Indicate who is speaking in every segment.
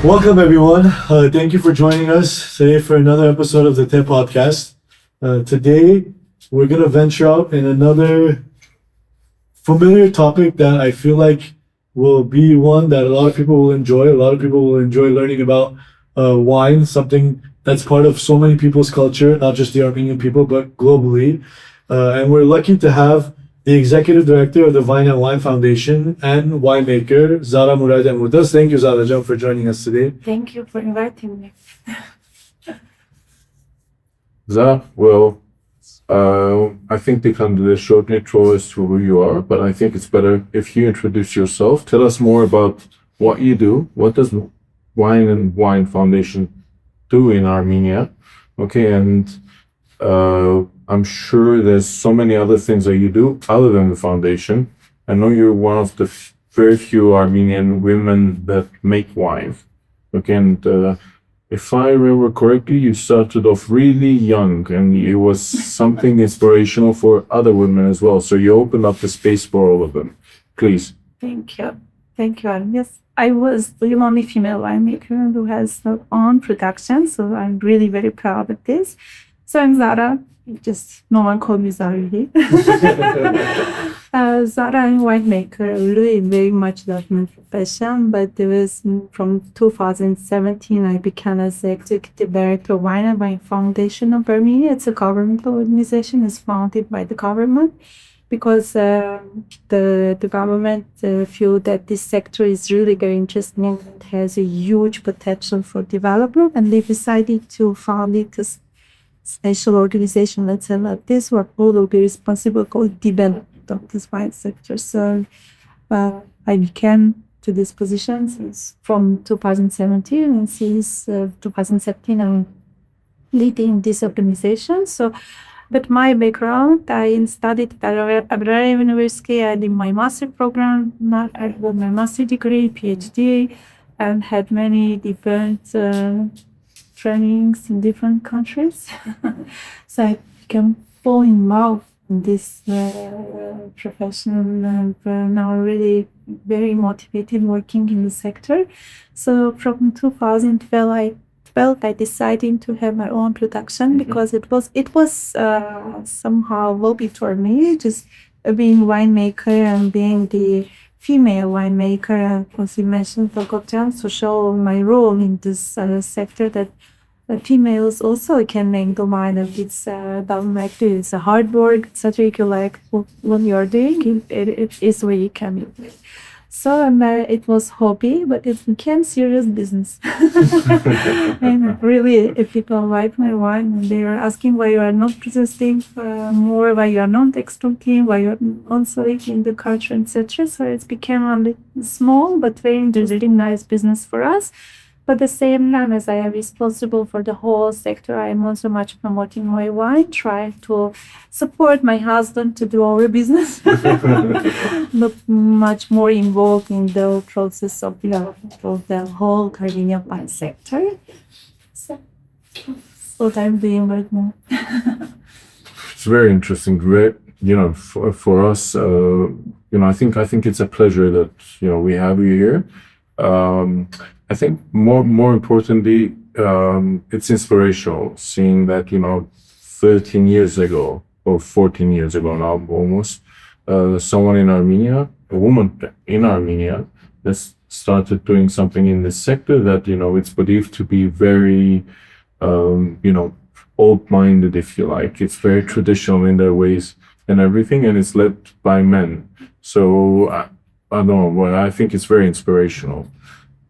Speaker 1: Welcome, everyone. Thank you for joining us today for another episode of the TED Podcast. Today, we're going to venture out in another familiar topic that I feel like will be one that a lot of people will enjoy. A lot of people will enjoy learning about wine, something that's part of so many people's culture, not just the Armenian people, but globally. And we're lucky to have the Executive Director of the Vine and Wine Foundation and winemaker, Zara Muradyan with us. Thank you, Zara Jan, for joining us today.
Speaker 2: Thank you for inviting me.
Speaker 3: Zara, well, I think they can do a short intro as to who you are, but I think it's better if you introduce yourself. Tell us more about what you do. What does Vine and Wine Foundation do in Armenia? Okay, and I'm sure there's so many other things that you do other than the foundation. I know you're one of the very few Armenian women that make wine. Okay, and if I remember correctly, you started off really young and it was something inspirational for other women as well. So you opened up the space for all of them. Please.
Speaker 2: Thank you. Thank you, Arlen. Yes, I was the only female winemaker who has her own production, so I'm really very proud of this. So I'm Zara. Just no one called me Zara really. Zara, I'm winemaker. I really very much love my profession, but it was from 2017 I began as the executive director of Wine and Wine Foundation of Armenia. It's a governmental organization. It's founded by the government because the government feel that this sector is really very interesting and has a huge potential for development, and they decided to found it because special organization, let's say like this, what will be responsible for development of this wine sector. So I began to this position since from 2017, and since 2017 I'm leading this organization. So, but my background, I studied at Areni University. I did my master program, I got my master degree, PhD, and had many different trainings in different countries. So I can fall in love in this profession, and now really very motivated working in the sector. So from 2012 I decided to have my own production because it was somehow hobby for me, just being winemaker and being the female winemaker, as you mentioned, for Haghtanak, to show my role in this sector that females also can make the wine. If it's it's a hard work, etc. If you like what you're doing, it is where you can make it. So it was hobby, but it became serious business. And really, if people like my wine and they are asking why you are not processing more, why you are not exporting, why you are not selling in the culture, etc. So it became a little small but very really nice business for us. But at the same time, as I am responsible for the whole sector, I am also much promoting my wine, trying to support my husband to do our business, but much more involved in the process of development of the whole Armenian wine sector. So that's what I'm doing right now.
Speaker 3: It's very interesting. For us, I think it's a pleasure that, we have you here. I think more importantly, it's inspirational seeing that, 13 years ago or 14 years ago now almost, someone in Armenia, a woman in Armenia, has started doing something in this sector that, it's believed to be very, old-minded, if you like. It's very traditional in their ways and everything, and it's led by men. So, I don't know, well, I think it's very inspirational.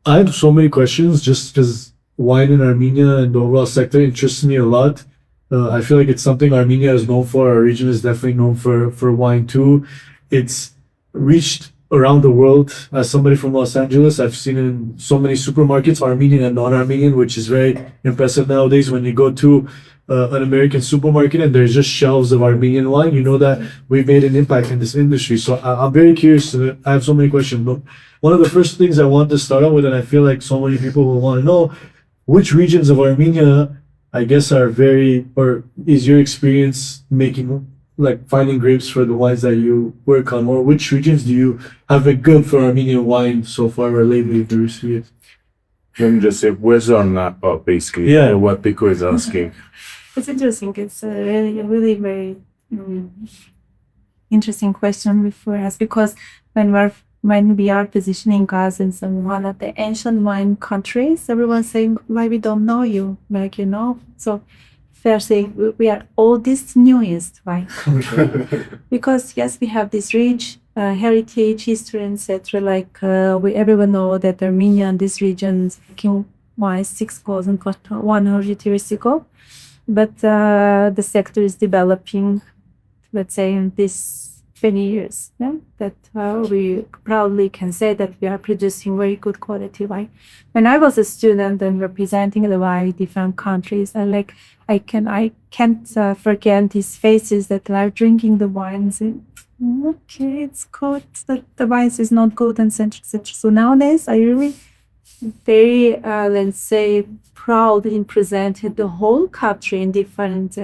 Speaker 1: I have so many questions just because wine in Armenia and the overall sector interests me a lot. I feel like it's something Armenia is known for. Our region is definitely known for wine too. It's reached around the world. As somebody from Los Angeles, I've seen in so many supermarkets, Armenian and non-Armenian, which is very impressive nowadays. When you go to an American supermarket and there's just shelves of Armenian wine, you know that we've made an impact in this industry. So I'm very curious. I have so many questions, but one of the first things I want to start out with, and I feel like so many people will want to know, which regions of Armenia, I guess, is your experience making, like finding grapes for the wines that you work on, or which regions do you have been good for Armenian wine so far or lately if you see it?
Speaker 3: let me just say, where's Zara basically?
Speaker 1: Yeah.
Speaker 3: What Pico is asking.
Speaker 2: It's interesting. It's a really very interesting question for us, because when we are positioning us in one of the ancient wine countries, everyone's saying, why we don't know you, like, so they're saying we are all this newest wine country. Because yes, we have this rich heritage, history, etc. Like everyone know that Armenia and this region came wine 6,100 years ago, but the sector is developing, let's say, in this 20 years, that we proudly can say that we are producing very good quality wine. When I was a student and representing the wine in different countries, I can't forget these faces that are drinking the wines. Okay, it's good. The wine is not good, and etc. So nowadays, I really very, let's say, proud in presenting the whole country in different,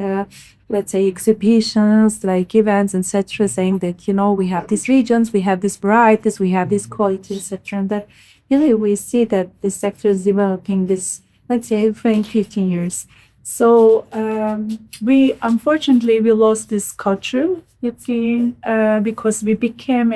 Speaker 2: let's say, exhibitions, like events, etc., saying that, we have these regions, we have these varieties, we have this quality, etc. And that really we see that the sector is developing this, let's say, for 15 years. So unfortunately, we lost this culture, because we became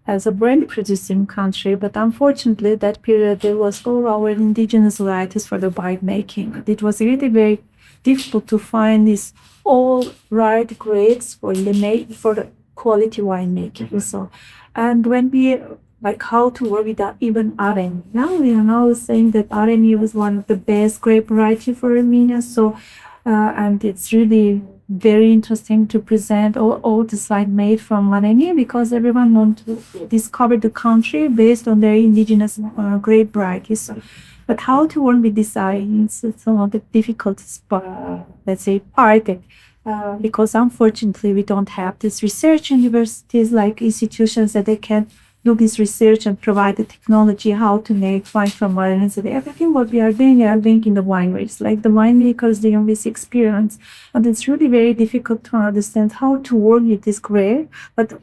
Speaker 2: as a brand producing country, but unfortunately that period there was all our indigenous varieties for the winemaking. It was really very difficult to find these all right grades for the quality winemaking. So, and when we how to work with even Areni. Now we are now saying that Areni was one of the best grape variety for Armenia. So, and it's really very interesting to present all this wine made from Areni, because everyone wants to discover the country based on their indigenous grape varieties. But how to work with this is some of the difficult, let's say, part. Because unfortunately we don't have this research universities, like institutions that they can do this research and provide the technology how to make wine from wine. So everything what we are doing in the wineries, like the winemakers doing this experience, and it's really very difficult to understand how to work with this grape. But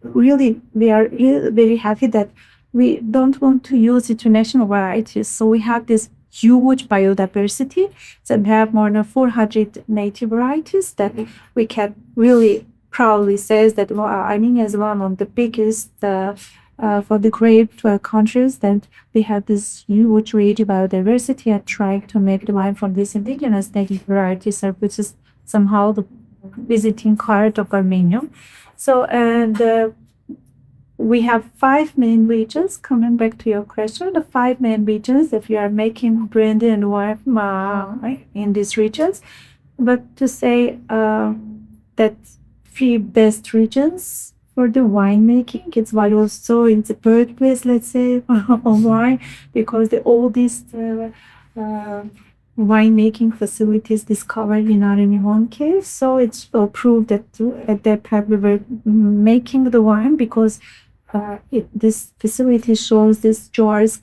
Speaker 2: really we are very happy that we don't want to use international varieties. So we have this huge biodiversity. So we have more than 400 native varieties that we can really proudly says that Armenia is one of the biggest for the grape countries. Then we have this huge rich biodiversity and trying to make the wine from these indigenous native varieties, which is somehow the visiting card of Armenia. So, and we have 5 main regions. Coming back to your question, the 5 main regions, if you are making brandy and wine in these regions, but to say that 3 best regions for the winemaking, it's why also in the birthplace, let's say, of wine, because the oldest winemaking facilities discovered in Areni cave. So it's proved that at that time we were making the wine, because this facility shows this jars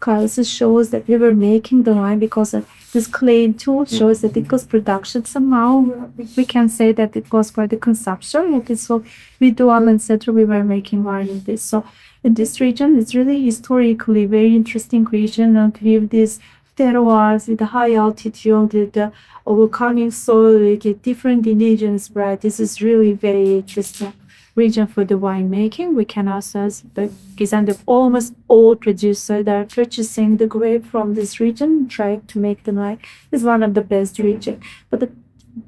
Speaker 2: shows that we were making the wine, because this clay tool shows that it was production. Somehow we can say that it was for the consumption. It is so with the wine, etc. We were making wine in this. So in this region, it's really historically very interesting region, and with these terroirs, with the high altitude, with the volcanic soil, with different indigenous varieties. This is really very interesting region for the winemaking. We can also almost all producers that are purchasing the grape from this region, trying to make the wine, is one of the best region. But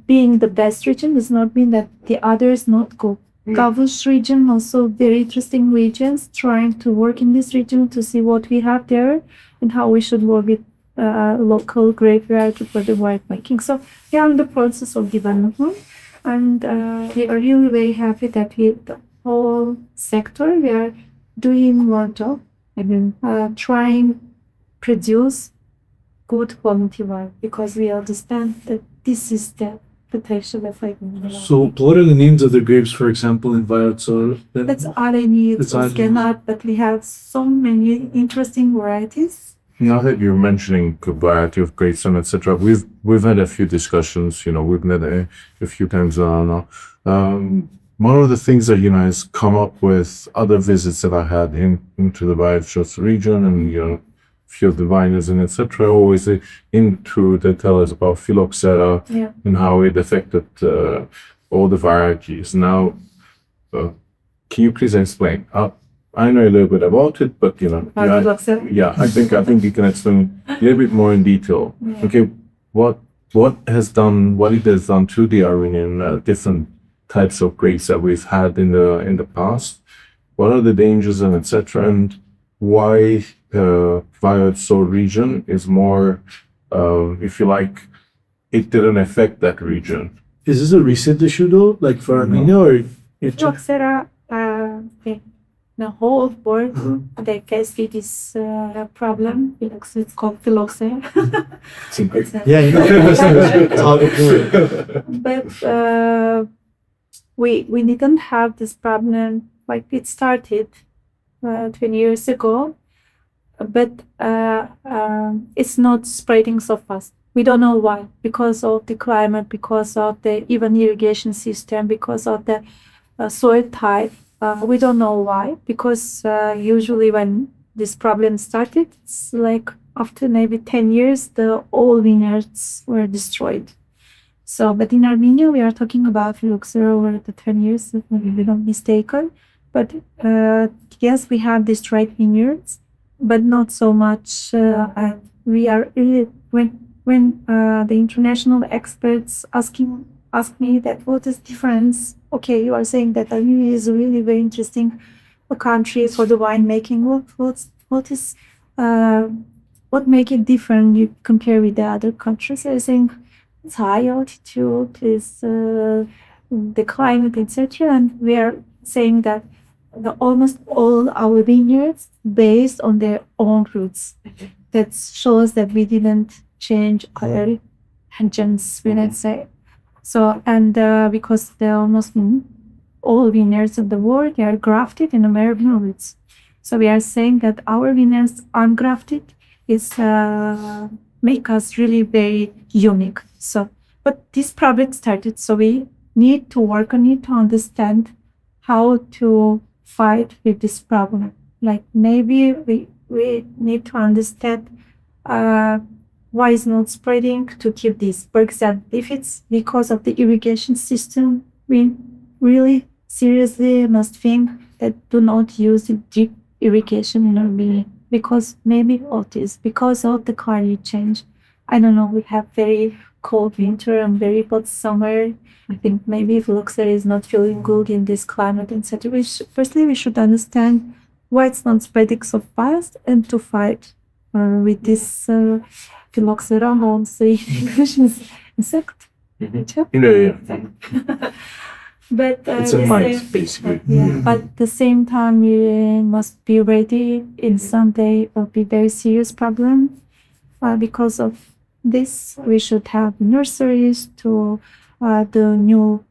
Speaker 2: being the best region does not mean that the others not go. Gavus region, also very interesting regions, trying to work in this region to see what we have there and how we should work with local grape variety for the winemaking. So we are in the process of development. And we are really very happy that the whole sector, we are doing more job. Trying produce good quality wine, because we understand that this is the potential of
Speaker 1: So what are the names of the grapes, for example, in Varyatsar?
Speaker 2: That's Areni, it's
Speaker 1: Areni.
Speaker 2: but we have so many interesting varieties.
Speaker 3: Now that you're mentioning a variety of grapes and etc., we've had a few discussions. We've met a few times. one of the things that has come up with other visits that I had into the VWFA region, and few of the vineyards and etc. Always they tell us about phylloxera and how it affected all the varieties. Now, can you please explain? I know a little bit about it, but I think you can explain a little bit more in detail. Yeah. Okay, what it has done to the Armenian different types of grapes that we've had in the past. What are the dangers and etc. And why VWFA region is more, if you like, it didn't affect that region.
Speaker 1: Is this a recent issue though, like for Armenia or?
Speaker 2: Phylloxera, the whole world, they face this problem. It's called phylloxera. But we didn't have this problem. Like it started 20 years ago, but it's not spreading so fast. We don't know why. Because of the climate, because of the even irrigation system, because of the soil type. We don't know why, because usually when this problem started, it's like after maybe 10 years, all vineyards were destroyed. So, but in Armenia, we are talking about phylloxera over the 10 years, if I'm not mistaken. But yes, we have destroyed vineyards, but not so much. And we are really, when the international experts ask me that what is difference. Okay, you are saying that Armenia is a really very interesting country for the winemaking. What make it different you compare with the other countries? I think it's high altitude, is the climate, etc. And we are saying that almost all our vineyards based on their own roots. That shows that we didn't change our engines, we let's say. So, and because they're almost all vineyards of the world, they are grafted in American roots. So we are saying that our vineyards ungrafted is make us really very unique. So, but this problem started, so we need to work on it to understand how to fight with this problem. Like maybe we need to understand why it's not spreading to keep this. For example, if it's because of the irrigation system, we really seriously must think that do not use deep irrigation in Armenia, because maybe it is because of the climate change. I don't know, we have very cold winter and very hot summer. I think maybe phylloxera is not feeling good in this climate, etc. Firstly, we should understand why it's not spreading so fast and to fight with this phylloxera monster insect. But
Speaker 3: it's a mice, basically.
Speaker 2: But at the same time, you must be ready. In someday will be very serious problem. Because of this, we should have nurseries to the new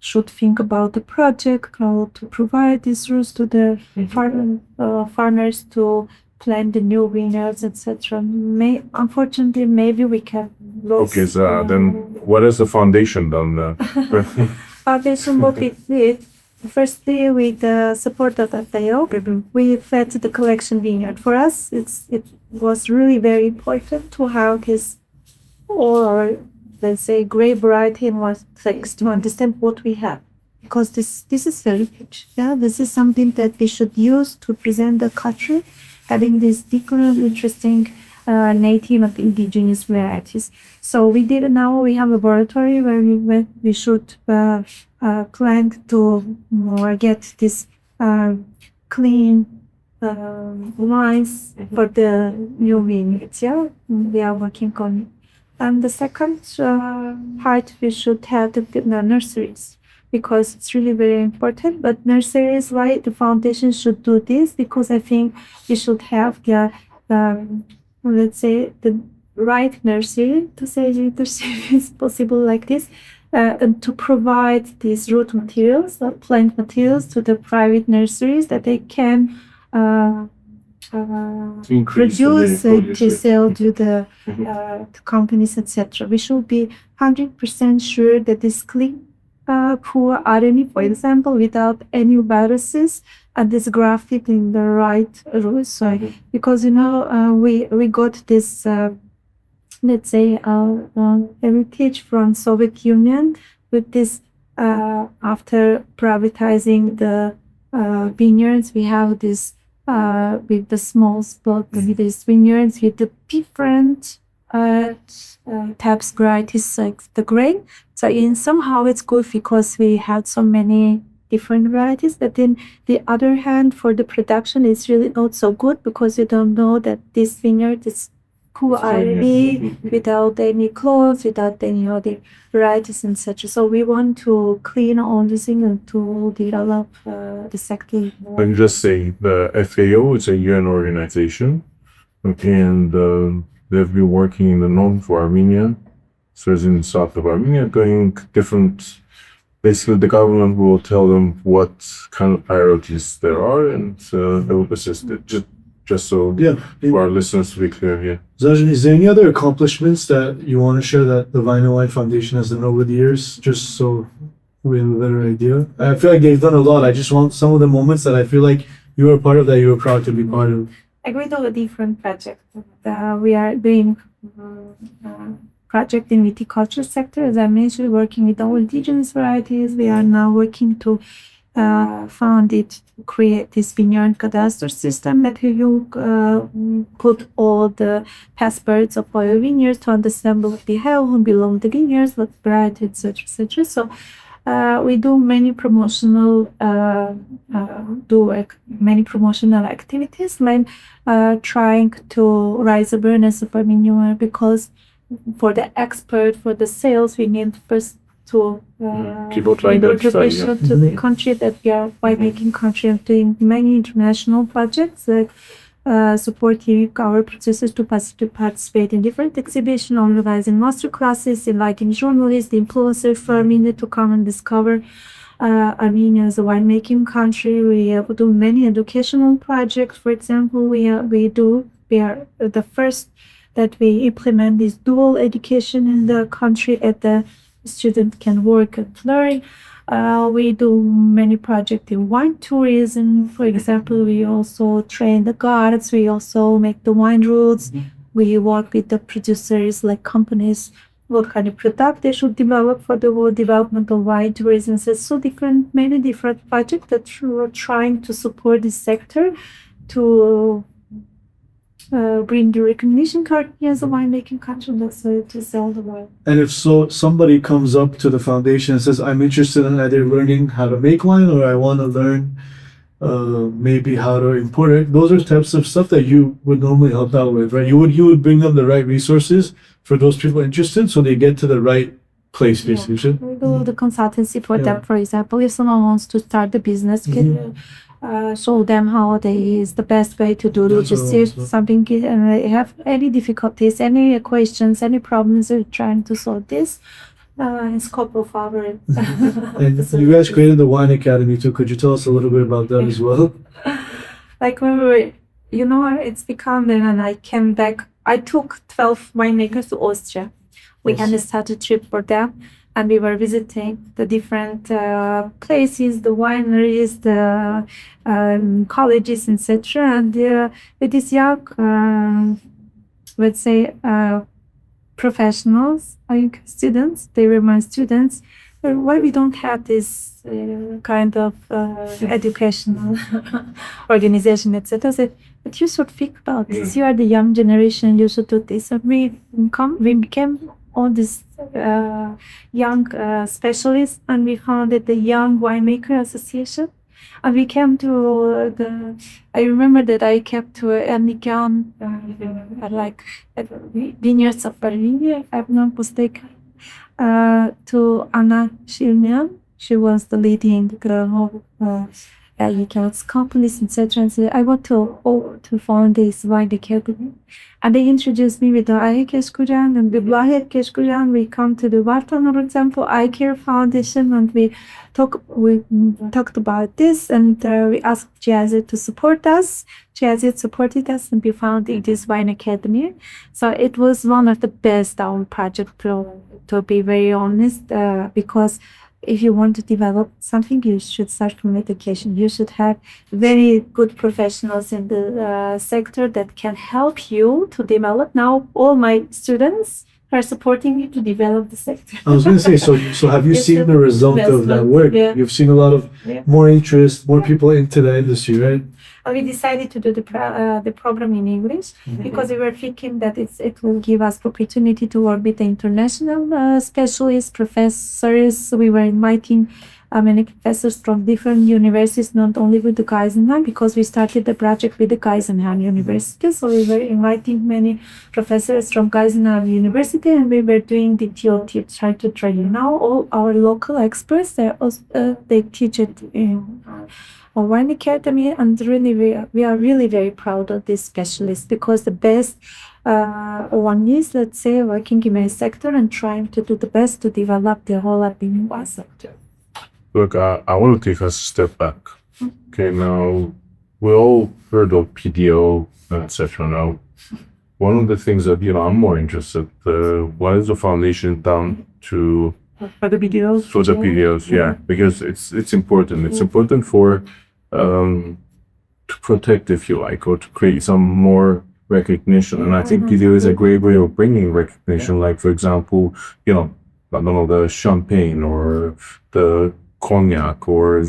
Speaker 2: should think about the project, how to provide these roots to the farmers to plant the new vineyards, etc. Unfortunately, maybe we can lose.
Speaker 3: Okay, so then what is the foundation done?
Speaker 2: Foundation what we did, firstly with the support of FAO, we fed the collection vineyard. For us, it was really very important to have this, or let's say, grape variety in one place to understand what we have. Because this is heritage. Yeah, this is something that we should use to present the culture, having these different interesting native and indigenous varieties. So we did it now. We have a laboratory where we should plant to get this clean lines for the new vineyards. Yeah, we are working on it. And the second part, we should have the nurseries, because it's really very important. But nurseries, why the foundation should do this? Because I think you should have the let's say the right nursery, to say if it's possible like this, and to provide these root materials, plant materials to the private nurseries that they can produce to sell to the companies, etc. We should be 100% sure that it's clean poor Areni, for example, without any viruses, and this grafted in the right root. So, because we got this, let's say, heritage from Soviet Union with this. After privatizing the vineyards, we have this with the small spot with these vineyards with the different types varieties like the grain. So in somehow it's good because we had so many different varieties. But then the other hand, for the production, it's really not so good because you don't know that this vineyard is poor Areni without any clones, without any other varieties and such. So we want to clean all this thing and to develop the sector.
Speaker 3: I'm just saying the FAO is a UN organization, and they've been working in the north for Armenia. So it's in the south of Armenia, going different. Basically, the government will tell them what kind of priorities there are, and they will assist it. Just so for our listeners to be clear here.
Speaker 1: Zajan, is there any other accomplishments that you want to share that the Vine and Wine Foundation has done over the years, just so we have a better idea? I feel like they've done a lot. I just want some of the moments that I feel like you were part of that you were proud to be part of.
Speaker 2: Like we do a different project. We are doing project in viticulture sector. As I mentioned, working with all indigenous varieties. We are now working to found it to create this vineyard cadastre system that you put all the passwords of our vineyards to understand what we have, who belong to vineyards, what variety, etc., etc. So we do many promotional activities, trying to raise awareness of Armenian, because for the export, for the sales, we need first to contribution to the country that we are winemaking country, and doing many international projects like supporting our producers to participate in different exhibitions, organizing master classes, inviting journalists, influencers for Armenia to come and discover Armenia as a winemaking country. We do many educational projects. For example, we are the first that we implement this dual education in the country at the student can work and learn. We do many projects in wine tourism. For example, we also train the guards. We also make the wine routes. We work with the producers, like companies, what kind of product they should develop for the whole development of wine tourism. So many different projects that we're trying to support this sector to bring the recognition card as a winemaking country, to sell the wine.
Speaker 1: And if somebody comes up to the foundation and says, I'm interested in either learning how to make wine, or I want to learn maybe how to import it, those are types of stuff that you would normally help out with, right? You would bring them the right resources for those people interested, so they get to the right place, basically.
Speaker 2: We do the consultancy for them. For example, if someone wants to start a business, show them how is the best way to do register something, and they have any difficulties, any questions, any problems, they're trying to solve this. In scope of our
Speaker 1: and you guys created the Wine Academy too. Could you tell us a little bit about that as well?
Speaker 2: Like when we were, it's become, and I came back. I took 12 winemakers to Austria. We had a started trip for them, and we were visiting the different places, the wineries, the colleges, etc. And with these young, let's say, professionals, students, they were my students. Why we don't have this kind of educational organization, etc. So, but you should think about this. You are the young generation. You should do this. And we became all these young specialists, and we founded the Young Winemaker Association. And we came to I remember that I came to Armenian, like vineyards of Armenia, if I'm not mistaken, to Anna Shirnian. She was the leading girl of companies, etc. And so I want to found this wine academy, and they introduced me with the Areni Keshkujan and the Blahet Keshkujan. We come to the Vartan, for example, Eye Care Foundation, and we talked about this, and we asked GIZ to support us. GIZ supported us, and we founded this wine academy. So it was one of the best our project, to be very honest, because if you want to develop something, you should start from education. You should have very good professionals in the sector that can help you to develop. Now, all my students are supporting me to develop the sector.
Speaker 1: I was going to say, so have you
Speaker 2: It's
Speaker 1: seen
Speaker 2: the
Speaker 1: the result of that
Speaker 2: investment,
Speaker 1: work?
Speaker 2: yeah.
Speaker 1: You've seen a lot of
Speaker 2: Yeah.
Speaker 1: more interest, more people into the industry, right?
Speaker 2: We decided to do the program in English because we were thinking that it will give us opportunity to work with the international specialists, professors. We were inviting many professors from different universities, not only with the Geisenheim, because we started the project with the Geisenheim University. So we were inviting many professors from Geisenheim University, and we were doing the TOT, try to train. Now all our local experts, they teach it in Wine Academy, and really we are really very proud of this specialist because the best one is, let's say, working in a sector and trying to do the best to develop the whole Armenian wine sector.
Speaker 3: Look, I want to take us a step back. Okay, now we all heard of PDO, etc. Now, one of the things that I'm more interested, what is the foundation down to
Speaker 2: For the videos?
Speaker 3: for the PDOs? Yeah, because it's important. It's important for to protect, if you like, or to create some more recognition. And I think PDO is a great way of bringing recognition. Like, for example, I don't know, the champagne or the cognac or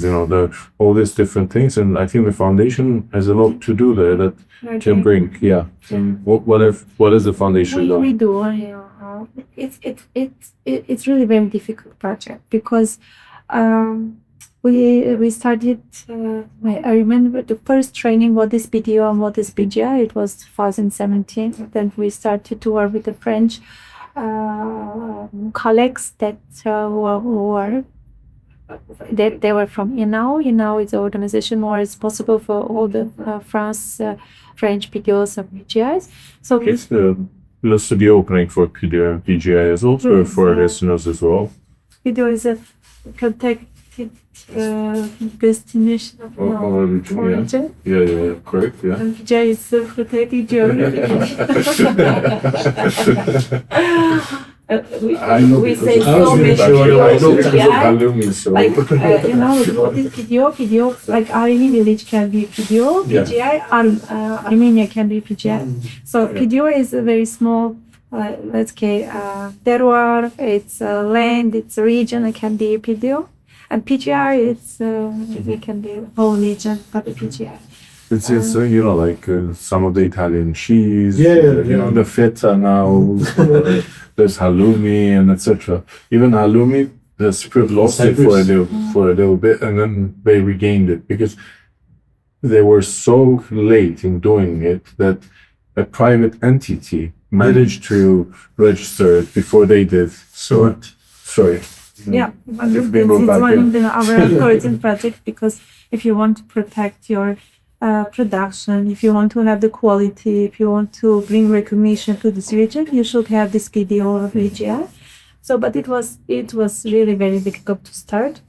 Speaker 3: all these different things. And I think the foundation has a lot to do there that can bring. Yeah. And what is the foundation
Speaker 2: We
Speaker 3: doing?
Speaker 2: do. It's really very difficult project because we started. I remember the first training. What is PDO and what is PGI? It was 2017. Then we started to work with the French colleagues that they were from INAO. INAO is an organization more responsible for all the French PDOs and PGIs. So
Speaker 3: It's the studio opening for PGI as well, or for listeners as well.
Speaker 2: PDO is a protected destination of origin.
Speaker 3: Yeah, correct, yeah.
Speaker 2: And PGI is a protected geographic.
Speaker 3: I know
Speaker 2: we
Speaker 3: because
Speaker 2: say
Speaker 3: I was
Speaker 2: so
Speaker 3: in
Speaker 2: many
Speaker 3: Bachelor, I know
Speaker 2: PDOs,
Speaker 3: tons of
Speaker 2: yeah.
Speaker 3: alumni, so.
Speaker 2: Like, what is PDO, like Areni village can be PDO,
Speaker 3: Yeah.
Speaker 2: PGI, Armenia can be PGI. So PDO is a very small, let's say, terroir, it's land, it's a region, it can be PDO. And PGI, it can be a whole region, but PGI.
Speaker 3: It's like some of the Italian cheese,
Speaker 1: Yeah.
Speaker 3: the feta now, there's halloumi and etc. Even halloumi, the spirit lost it for a little bit, and then they regained it because they were so late in doing it that a private entity managed to register it before they did. So, sorry.
Speaker 2: Yeah,
Speaker 3: If we
Speaker 2: it's
Speaker 3: move back,
Speaker 2: one of our important project because if you want to protect your production, if you want to have the quality, if you want to bring recognition to this region, you should have this PDO of VGF. So, but it was really very difficult to start.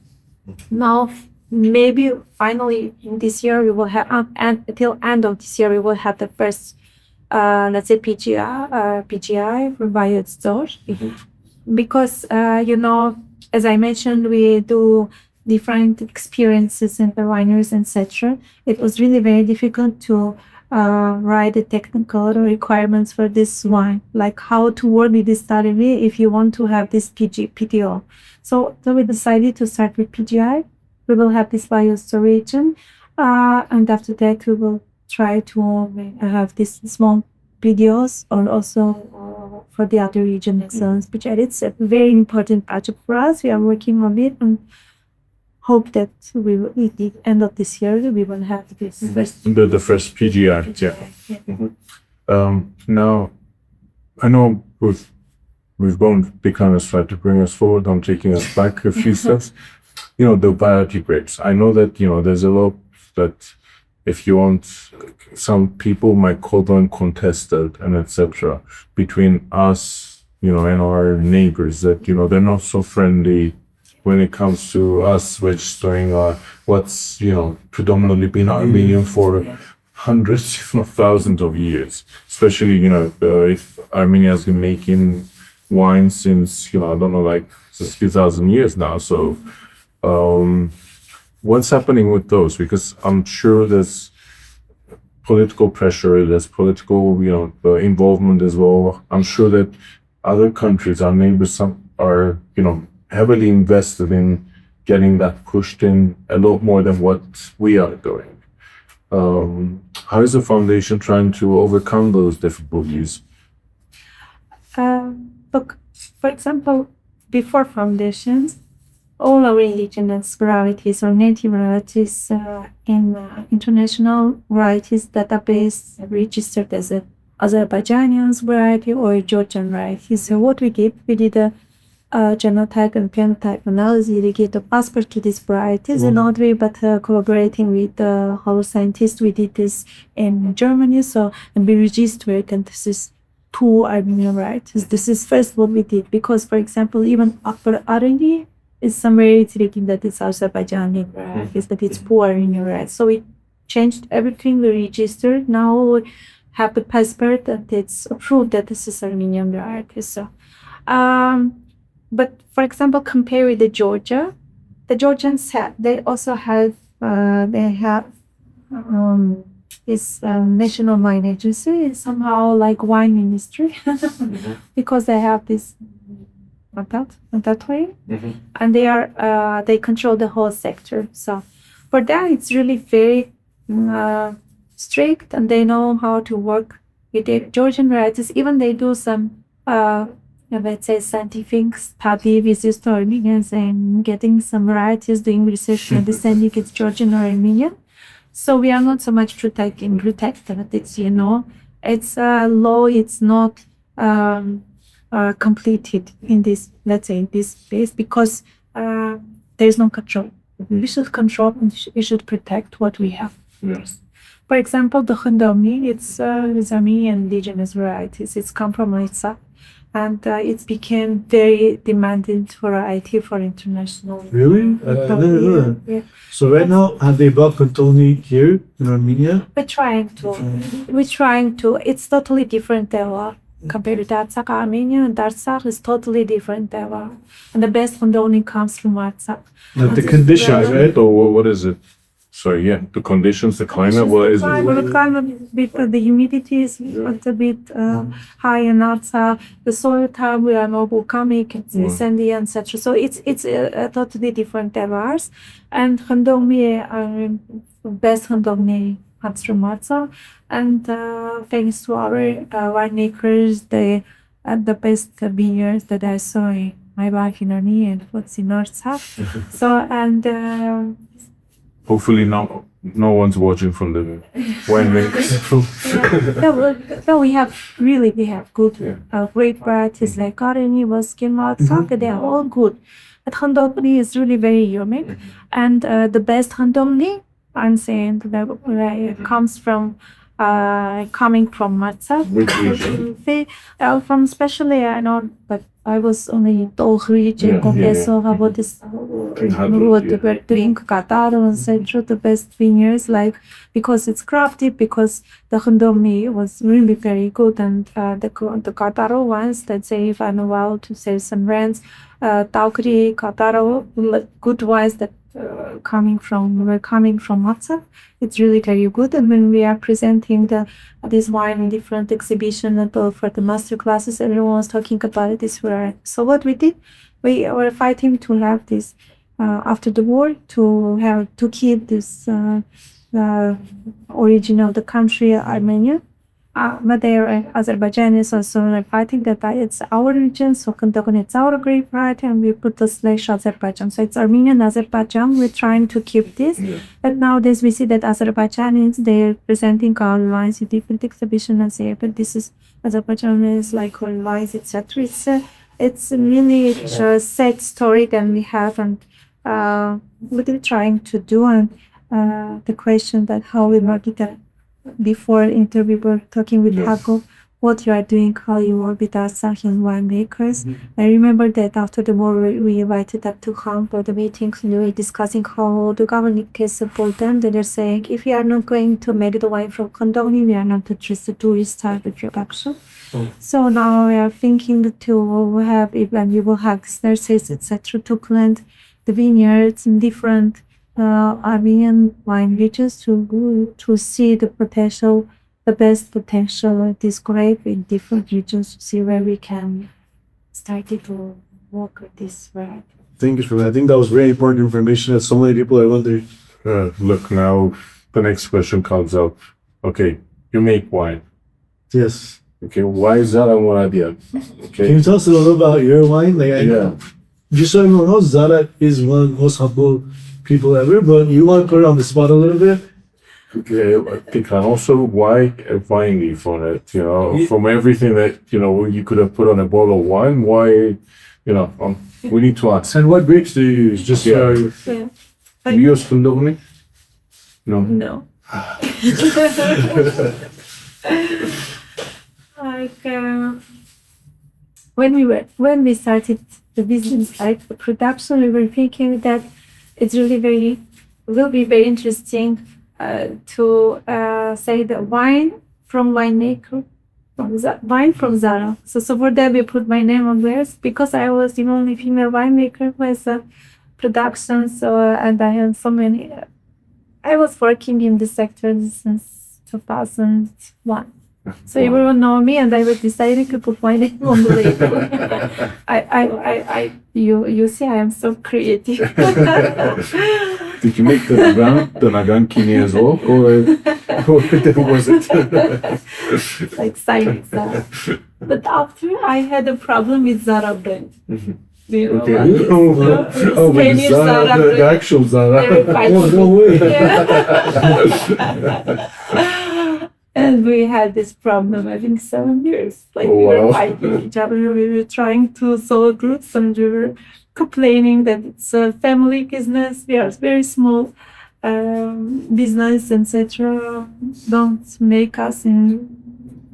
Speaker 2: Now, maybe finally in this year we will have, and until end of this year we will have the first, let's say PGI via its store, because as I mentioned, we do different experiences in the wineries, etc. It was really very difficult to write the technical requirements for this wine, like how to work with this RV if you want to have this PDO. So we decided to start with PGI. We will have this biostorage, and after that we will try to have these small PDOs, or also for the other region excellence PGI. It's a very important project for us. We are working on it and hope that we will, at the end of this year, we will have this first
Speaker 3: The first PGI, yeah. Now, I know we've gone because tried to bring us forward. I'm taking us back a few steps. The variety grapes. I know that there's a lot that, if you want, some people might call them contested and etc. between us, and our neighbors. That they're not so friendly when it comes to us registering what's predominantly been Armenian for hundreds, if not thousands of years. Especially if Armenia has been making wine since, I don't know, like since 2000 years now. So, what's happening with those? Because I'm sure there's political pressure, there's political, involvement as well. I'm sure that other countries, our neighbors, some are, heavily invested in getting that pushed in a lot more than what we are doing. How is the foundation trying to overcome those difficulties?
Speaker 2: Look, for example, before foundations, all our indigenous varieties or native varieties in international varieties database registered as a Azerbaijanian variety or Georgian variety. So what we did a genotype and phenotype analysis to get a passport to these varieties. In other way, but collaborating with the whole scientists, we did this in Germany. So, and we registered, and this is 2 Armenian varieties. This is first what we did, because, for example, even after Areni is somewhere it's written that it's Azerbaijani varieties, that it's 2 Armenian varieties. So we changed everything, we registered. Now we have a passport that it's approved that this is Armenian varieties. So, but for example, compare with the Georgia, the Georgians they also have this national wine agency. It's somehow like wine ministry because they have this that way, and they control the whole sector. So for that, it's really very strict, and they know how to work with the Georgian varieties. Even they do some let's say scientific study with Armenians and getting some varieties, doing research, understanding it's Georgian or Armenian. So we are not so much protecting but it's it's a law. It's not completed in this, let's say, in this space, because there is no control. We should control and we should protect what we have.
Speaker 3: Yes.
Speaker 2: For example, the Haghtanak, it's Armenian indigenous varieties. It's come from Artsakh, and it became very demanding variety for international.
Speaker 1: Really? I didn't know that.
Speaker 2: Yeah.
Speaker 1: So right now, have they brought Kontoni here in Armenia?
Speaker 2: We're trying to. It's totally different terroir compared to Artsakh. Armenia and Artsakh is totally different terroir, and the best Haghtanak comes from Artsakh.
Speaker 1: Like the conditions, right?
Speaker 3: Or what is it? Sorry, yeah, the conditions, the climate, what is it?
Speaker 2: The climate, the humidity is a little bit high in Artsakh. The soil type, we are more volcanic, it's sandy, etc. So it's totally different terroirs. And Haghtanak, best Haghtanak comes from Artsakh. And thanks to our winemakers, the best vineyards that I saw in my life in Areni and what's in Artsakh. So, and
Speaker 3: hopefully no one's watching from the winemakers.
Speaker 2: we have good great varieties like Areni, Vaskin, Artsakh. They are all good. But Haghtanak is really very unique, and the best Haghtanak, I'm saying, that comes from coming from Artsakh. From especially, I know, but I was only in Tolch region, so about this, what they were doing, Qatar, etc. The best vineyards, like, because it's crafty, because the Haghtanak was really very good, and the Qatar ones, let's say, if I'm allowed to say some brands, Taukri, Qatar, good wines that were coming from Artsakh. It's really very good, and when we are presenting this wine in different exhibitions and for the master classes, everyone's talking about this variety. So what we did, we were fighting to have this after the war, to keep this origin of the country, Armenia. But they are Azerbaijanis also fighting that it's our region, so Haghtanak it's our grape variety, and we put the slash Azerbaijan. So it's Armenian, Azerbaijan. We're trying to keep this. But nowadays we see that Azerbaijanis, they're presenting our wines in different exhibitions and say, but this is Azerbaijan is like our wines, etc. It's really a sad story that we have, and we're trying to do. And the question that how we market that. Before interview, we were talking with Hago. what you are doing, how you work with Artsakh and winemakers. I remember that after the war, we invited them to come for the meetings, and we were discussing how the government can support them. They're saying, if we are not going to make the wine from Kondoni, we are not interested to restart the production. So now we are thinking to have, when you will have nurseries, etc., to plant the vineyards in different Armenian wine regions to see the potential, the best potential of this grape in different regions, to see where we can start to work with this variety.
Speaker 1: Thank you for that. I think that was very important information that so many people are wondering.
Speaker 3: Look, now the next question comes up. Okay, you make wine.
Speaker 1: Yes.
Speaker 3: Okay, why Zara Muradyan?
Speaker 1: Can
Speaker 3: Okay.
Speaker 1: you tell us a little about your wine?
Speaker 3: Yeah.
Speaker 1: Just so everyone knows, Zara is one of the most humble people ever, but you want to put her on the spot a little bit?
Speaker 3: Okay, I think and also why a wine leaf on it, you know, from everything that, you know, you could have put on a bottle of wine, why, you know, we need to ask.
Speaker 1: And what grapes do you use? Just
Speaker 3: Yeah.
Speaker 2: Yeah.
Speaker 3: Do you use phylloxera? No.
Speaker 2: No. Like when we started the business, like the production, we were thinking that it's really will be very interesting to say the wine from winemaker, wine from Zara. So for that we put my name on theirs because I was the only female winemaker who has a production. So and I have so many. I was working in this sector since 2001. So everyone know me, and I was deciding to put my name on the label. You see, I am so creative.
Speaker 3: Did you make the Nagan Kini as well? Or was it?
Speaker 2: Like silence. But after I had a problem with Zara brand. Do you know
Speaker 3: Okay.
Speaker 2: what?
Speaker 3: Oh, with
Speaker 2: Spanish
Speaker 3: Zara,
Speaker 2: Zara
Speaker 3: the
Speaker 2: brand.
Speaker 3: actual Zara.
Speaker 2: Very fighting.
Speaker 1: Oh, no way.
Speaker 2: And we had this problem, I think 7 years. Like
Speaker 3: Oh,
Speaker 2: we were
Speaker 3: wow.
Speaker 2: fighting each other, we were trying to solve groups, and we were complaining that it's a family business. We are very small business, etc. Don't make us in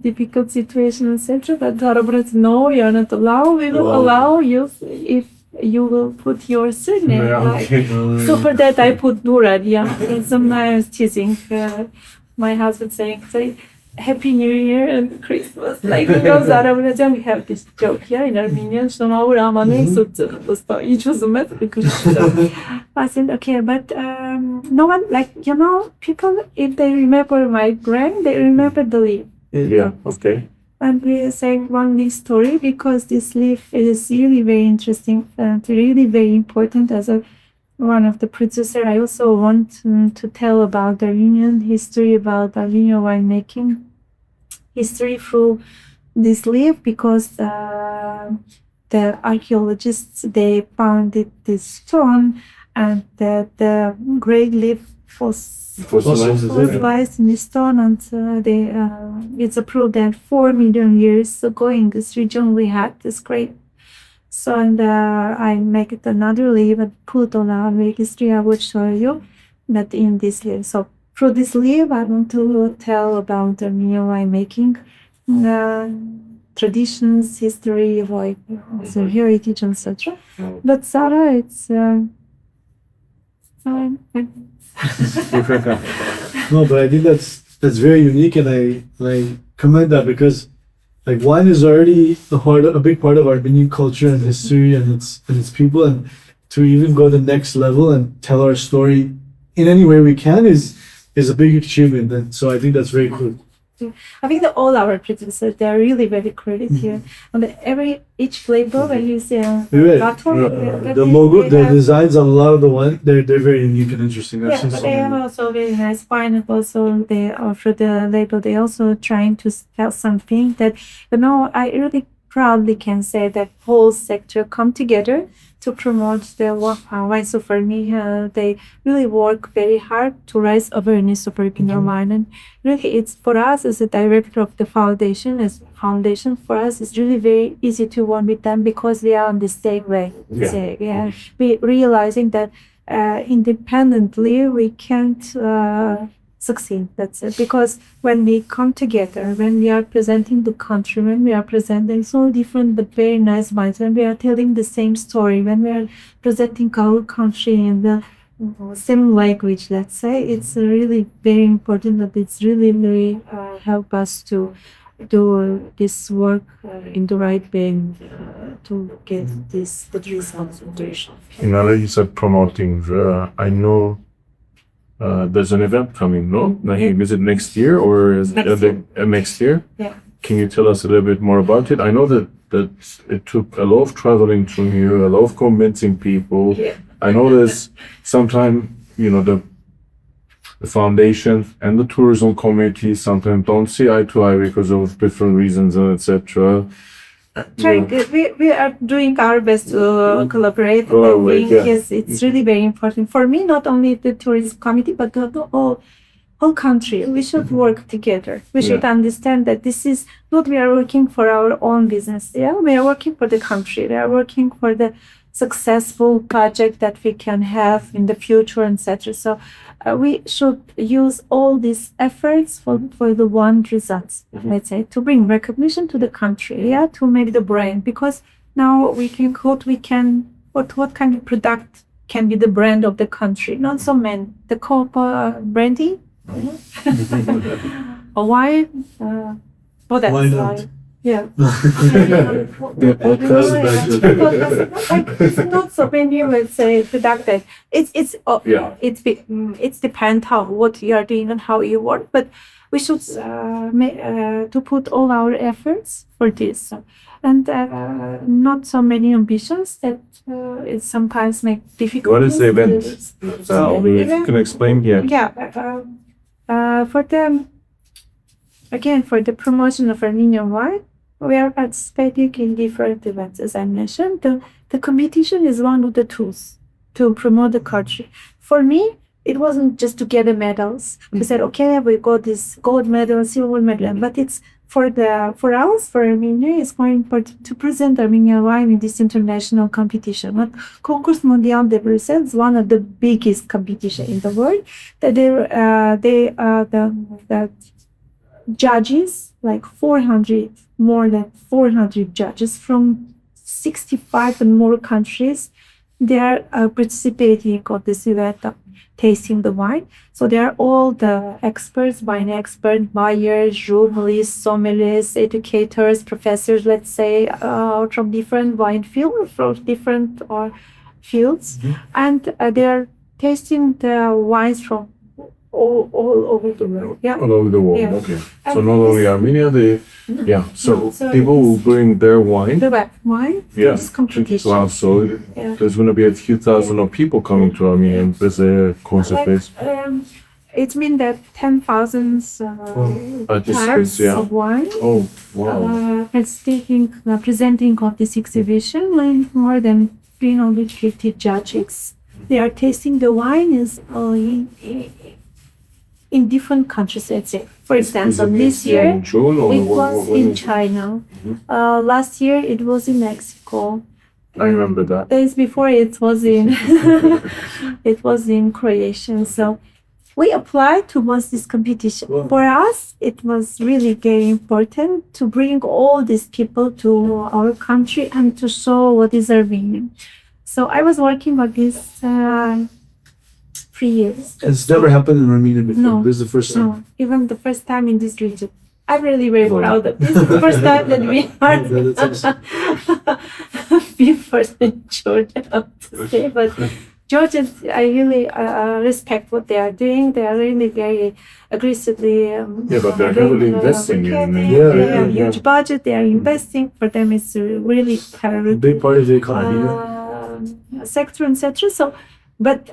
Speaker 2: difficult situations, etc. But Harabrat, no, you are not allowed. We will
Speaker 3: Wow.
Speaker 2: allow you if you will put your surname.
Speaker 3: Yeah,
Speaker 2: Like,
Speaker 3: okay.
Speaker 2: so for that I put Muradyan. And sometimes teasing my husband saying, Happy New Year and Christmas. Like, you know, Zara Muradyan, we have this joke here in Armenian. So now we're each was a method. I said, okay, but no one, like, you know, people, if they remember my brand, they remember the leaf.
Speaker 3: Yeah, okay.
Speaker 2: And we saying one leaf story because this leaf is really very interesting and really very important as one of the producer. I also want to tell about the Armenian history, about Armenian winemaking history through this leaf because the archaeologists, they found this stone and the great leaf fossilized in the stone, and it's a proof that 4 million years ago in this region we had this grape. So and I make it another leaf and put on our history. I will show you that in this leaf. So through this leaf, I want to tell about Armenian winemaking, traditions, history, like the heritage, etc. But Zara, it's
Speaker 1: No, but I think that's very unique, and I commend that because like wine is already a big part of Armenian culture and history and its people, and to even go the next level and tell our story in any way we can is a big achievement, and so I think that's very cool.
Speaker 2: I think that all our producers, they're really very creative here. And each flavor, when you see a
Speaker 1: You're right.
Speaker 2: bottle,
Speaker 1: The logo, the designs on a lot of the wine, they're very unique and interesting. I've
Speaker 2: yeah,
Speaker 1: seen
Speaker 2: but
Speaker 1: so
Speaker 2: they have
Speaker 1: many.
Speaker 2: also very nice wine. And also, they offer the label. They also trying to tell something that, you know, I really proudly can say that whole sector come together to promote the wine. So for me, they really work very hard to raise awareness of Armenian wine. And really, it's for us as a director of the foundation, for us, it's really very easy to work with them because we are on the same way.
Speaker 3: Yeah.
Speaker 2: So, yeah, we realizing that independently we can't succeed. That's it. Because when we come together, when we are presenting the country, when we are presenting so different but very nice wines, when we are telling the same story, when we are presenting our country in the same language, let's say, it's really very important that it's really very help us to do this work in the right way to get this good results.
Speaker 3: You said promoting. I know there's an event coming, no? Is it next year or is it next year?
Speaker 2: Yeah.
Speaker 3: Can you tell us a little bit more about it? I know that it took a lot of traveling from you, a lot of convincing people.
Speaker 2: Yeah.
Speaker 3: I know there's sometimes, the foundation and the tourism community sometimes don't see eye to eye because of different reasons and etc.
Speaker 2: We are doing our best to collaborate. Yes, it's really very important for me. Not only the tourism committee, but the whole country. We should work together. We should understand that this is not we are working for our own business. Yeah, we are working for the country. We are working for the successful project that we can have in the future, etc. So we should use all these efforts for the one results, let's say, to bring recognition to the country, to make the brand, because now we can what kind of product can be the brand of the country, not so many. The brandy, a wine, that's
Speaker 1: Why not?
Speaker 2: wine. Yeah.
Speaker 1: Podcast
Speaker 2: Not so many, let's say, productive. It's depend how what you are doing and how you work, but we should to put all our efforts for this, and not so many ambitions that it sometimes make difficult.
Speaker 3: What is the event? You can explain here.
Speaker 2: For the promotion of Armenian wine, we are participating in different events. As I mentioned, the competition is one of the tools to promote the country. For me, it wasn't just to get the medals. We said, okay, we got this gold medal, silver medal, but it's for Armenia, it's quite important to present Armenian wine in this international competition. But Concours Mondial de Bruxelles is one of the biggest competition in the world. That the judges, like more than 400 judges from 65 and more countries, they are participating on this event of tasting the wine. So they are all the experts, wine experts, buyers, journalists, sommeliers, educators, professors, let's say, from different wine fields, from different fields. And they are tasting the wines from all over the world. Yeah.
Speaker 3: All over the world.
Speaker 2: Yeah.
Speaker 3: Okay. So not only Armenia, So people will bring their wine.
Speaker 2: The wine.
Speaker 3: Yeah.
Speaker 2: This competition.
Speaker 3: Wow. So there's going to be a few thousand of people coming to Armenia and visit a concert.
Speaker 2: It means that 10,000 types of wine.
Speaker 3: Oh, wow.
Speaker 2: Presenting of this exhibition, and more than 350 judges. They are tasting the wine in different countries, let's say. For example, this year
Speaker 3: in June, or
Speaker 2: it was in China. Last year it was in Mexico.
Speaker 3: I remember that.
Speaker 2: Days before it was in Croatia. So we applied towards this competition.
Speaker 1: Wow.
Speaker 2: For us, it was really very important to bring all these people to our country and to show what is Armenian. So I was working on this 3 years.
Speaker 1: It's never happened in Armenia before.
Speaker 2: No.
Speaker 1: This is the first time.
Speaker 2: No, even the first time in this region. I'm really very proud of this. This is the first time that we are first in Georgia, I have to say. But Georgians, I really respect what they are doing. They are really very aggressively.
Speaker 3: But they're heavily investing in it.
Speaker 2: They have huge budget. They are investing. For them, it's really kind of
Speaker 1: Big part of the economy.
Speaker 2: sector, etc. So, but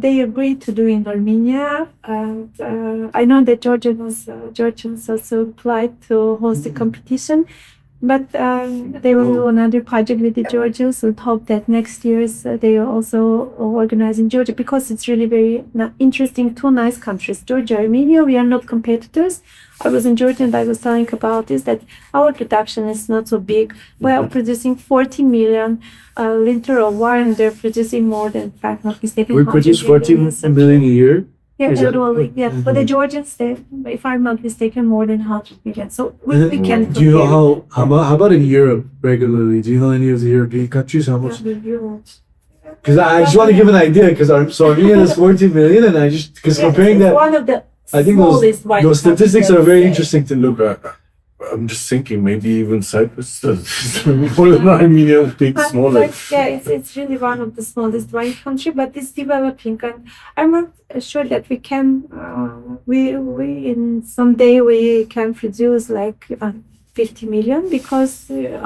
Speaker 2: they agreed to do in Armenia, and I know that Georgians also applied to host the competition, but they will do another project with the Georgians and hope that next year they will also organize in Georgia, because it's really very interesting. Two nice countries, Georgia, Armenia. We are not competitors. I was in Georgia and I was telling about this, that our production is not so big. We are producing 40 million liters of wine. They're producing more than 5 not mistaken.
Speaker 1: We produce 14 million a year.
Speaker 4: Yeah,
Speaker 1: Is that-
Speaker 4: annually. Yeah, for the Georgian state, if I'm not mistaken, more than 100 million. So we can.
Speaker 1: Do you know
Speaker 4: compare
Speaker 1: how about in Europe regularly? Do you know any of the European countries? How much?
Speaker 4: it with euros.
Speaker 1: Because I just want to give an idea. Because Armenia is 14 million, and I just because
Speaker 4: Yeah,
Speaker 1: comparing
Speaker 4: it's
Speaker 1: that,
Speaker 4: one of the
Speaker 1: I think
Speaker 4: smallest wine
Speaker 1: those statistics
Speaker 4: countries,
Speaker 1: are very
Speaker 4: let's say.
Speaker 1: interesting to look at.
Speaker 3: I'm just thinking maybe even Cyprus is more than Armenia, big, smaller.
Speaker 4: Yeah, it's really one of the smallest wine country, but it's developing, and I'm not sure that we can. We in someday we can produce like 50 million because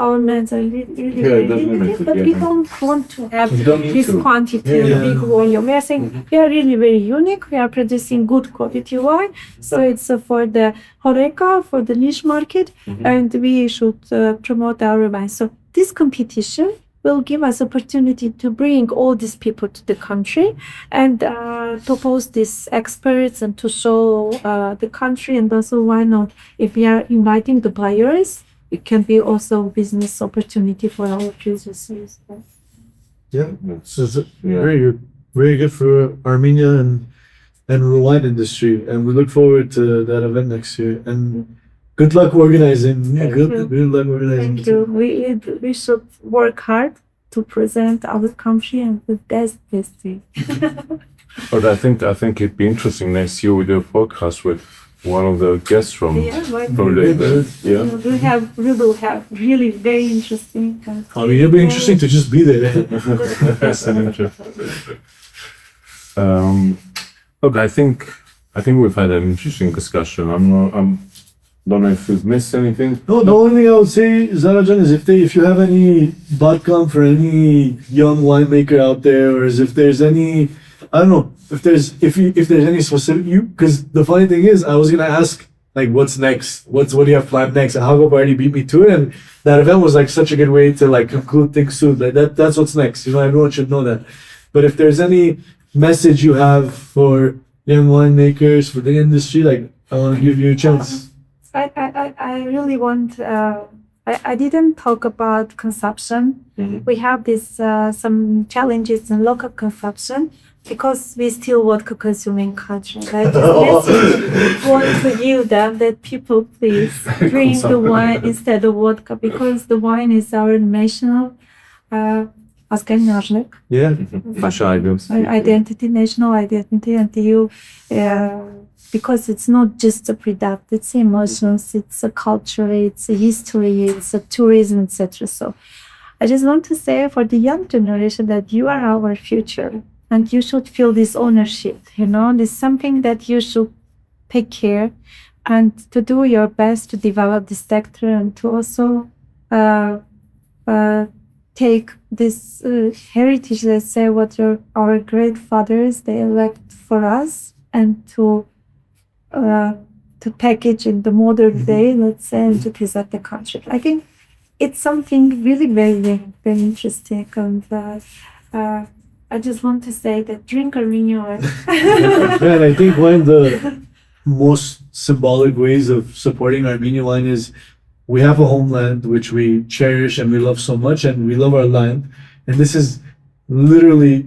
Speaker 4: our lands are really
Speaker 3: Yeah, it
Speaker 4: very
Speaker 3: doesn't
Speaker 4: limited,
Speaker 3: matter,
Speaker 4: but
Speaker 3: yeah.
Speaker 4: we don't want to have
Speaker 3: You don't need
Speaker 4: this
Speaker 3: to.
Speaker 4: quantity,
Speaker 1: Yeah.
Speaker 4: big volume. We are saying we are really very unique. We are producing good quality wine, so it's for the HoReCa, for the niche market, and we should promote our wine. So this competition will give us opportunity to bring all these people to the country and to post these experts and to show the country, and also why not, if we are inviting the buyers, it can be also business opportunity for our producers.
Speaker 1: Yeah, so it's
Speaker 3: Yeah.
Speaker 1: very good for Armenia and the wine industry, and we look forward to that event next year. And good luck organizing.
Speaker 4: Thank
Speaker 1: Good
Speaker 4: you.
Speaker 1: luck organizing.
Speaker 4: Thank you. We should work hard to present our country and the best thing.
Speaker 3: But I think it'd be interesting next year we do a podcast with one of the guests from
Speaker 4: why
Speaker 3: from
Speaker 4: not?
Speaker 3: the event. Yeah.
Speaker 4: We will have really very interesting.
Speaker 1: I mean, it'll be interesting to just be there.
Speaker 3: That's an interesting. Look, I think we've had an interesting discussion. Don't know if we've missed anything.
Speaker 1: No, the only thing I would say, Zarajan, is if you have any vodka for any young winemaker out there, or if there's any, I don't know, if there's any specific, because the funny thing is, I was gonna ask like, what's next? What do you have planned next? And Haghtanak already beat me to it, and that event was like such a good way to like conclude things soon. Like that's what's next. You know, everyone should know that. But if there's any message you have for young winemakers, for the industry, like I want to give you a chance.
Speaker 4: I really want. I didn't talk about consumption. We have this some challenges in local consumption because we still vodka consuming country. Right? Just want to give them that people please drink the wine instead of vodka, because the wine is our national
Speaker 1: Yeah.
Speaker 4: identity, national identity, and you. Because it's not just a product, it's emotions, it's a culture, it's a history, it's a tourism, etc. So I just want to say for the young generation that you are our future and you should feel this ownership, this is something that you should take care and to do your best to develop this sector and to also take this heritage, let's say, what our great fathers, they left for us, and to package in the modern day, let's say, and to present the country. I think it's something really very, very interesting, and I just want to say that drink Armenian wine.
Speaker 1: Yeah, and I think one of the most symbolic ways of supporting Armenian wine is we have a homeland which we cherish and we love so much, and we love our land, and this is literally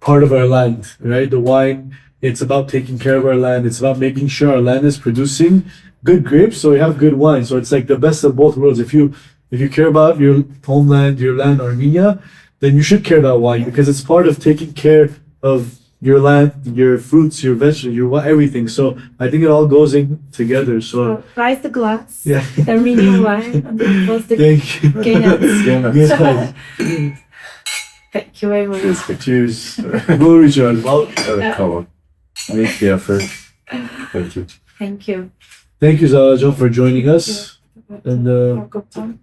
Speaker 1: part of our land, right? The wine, it's about taking care of our land. It's about making sure our land is producing good grapes, so we have good wine. So it's like the best of both worlds. If you care about your homeland, your land, Armenia, then you should care about wine, because it's part of taking care of your land, your fruits, your vegetables, your everything. So I think it all goes in together. So
Speaker 4: Raise the glass.
Speaker 1: yeah.
Speaker 4: Armenian wine. And it was the
Speaker 1: Thank you.
Speaker 4: Gaynats.
Speaker 1: Yeah.
Speaker 4: Thank you very much.
Speaker 1: Cheers. Go, Richard. Well,
Speaker 3: Come on. Make the effort. Thank you.
Speaker 4: Thank you.
Speaker 1: thank you, Zarajan, for joining us, and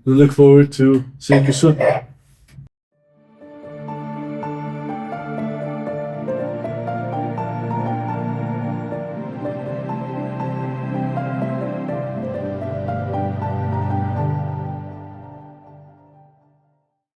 Speaker 1: we look forward to seeing you soon.